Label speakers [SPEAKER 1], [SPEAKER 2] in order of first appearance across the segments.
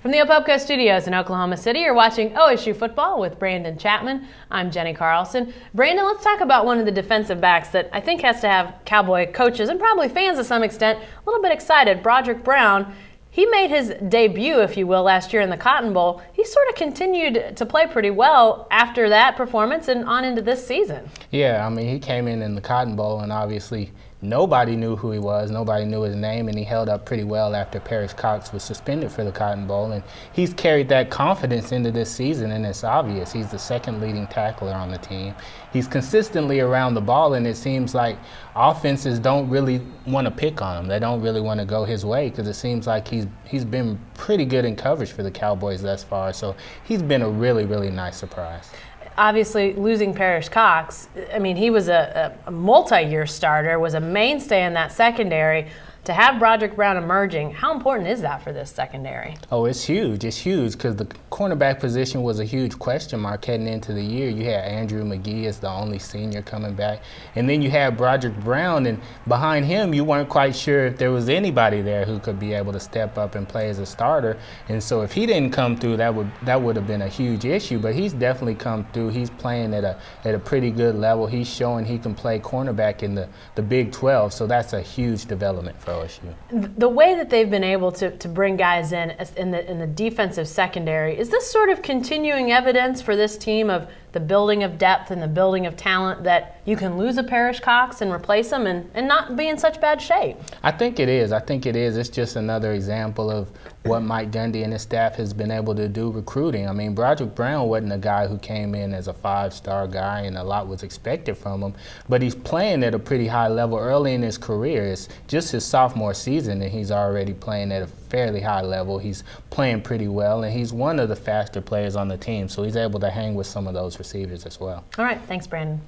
[SPEAKER 1] From the Opopka Studios in Oklahoma City, you're watching OSU football with Brandon Chatmon. I'm Jenny Carlson. Brandon, let's talk about one of the defensive backs that I think has to have Cowboy coaches and probably fans to some extent a little bit excited. Brodrick Brown. He made his debut, if you will, last year in the Cotton Bowl. He sort of continued to play pretty well after that performance and on into this season.
[SPEAKER 2] Yeah, I mean, he came in the Cotton Bowl, and obviously nobody knew who he was. Nobody knew his name, and he held up pretty well after Parrish Cox was suspended for the Cotton Bowl. And he's carried that confidence into this season, and it's obvious. He's the second leading tackler on the team. He's consistently around the ball, and it seems like offenses don't really want to pick on him. They don't really want to go his way because it seems like he's been pretty good in coverage for the Cowboys thus far. So he's been a really, really nice surprise.
[SPEAKER 1] Obviously, losing Parrish Cox, I mean, he was a multi-year starter, was a mainstay in that secondary. To have Brodrick Brown emerging, how important is that for this secondary?
[SPEAKER 2] Oh, it's huge. It's huge because the cornerback position was a huge question mark heading into the year. You had Andrew McGee as the only senior coming back, and then you had Brodrick Brown, and behind him you weren't quite sure if there was anybody there who could be able to step up and play as a starter. And so if he didn't come through, that would have been a huge issue. But he's definitely come through. He's playing at a pretty good level. He's showing he can play cornerback in the Big 12, so that's a huge development for OSU.
[SPEAKER 1] The way that they've been able to bring guys in the defensive secondary, is this sort of continuing evidence for this team of the building of depth and the building of talent that you can lose a Parrish Cox and replace them and not be in such bad shape?
[SPEAKER 2] I think it is. It's just another example of what Mike Gundy and his staff has been able to do recruiting. I mean, Brodrick Brown wasn't a guy who came in as a five-star guy and a lot was expected from him, but he's playing at a pretty high level early in his career. It's just his sophomore season and he's already playing at a fairly high level. He's playing pretty well, and he's one of the faster players on the team, so he's able to hang with some of those receivers as well.
[SPEAKER 1] All right, thanks, Brandon.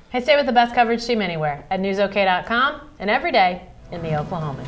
[SPEAKER 1] Hey, stay with the best coverage team anywhere at newsok.com and every day in the Oklahoman.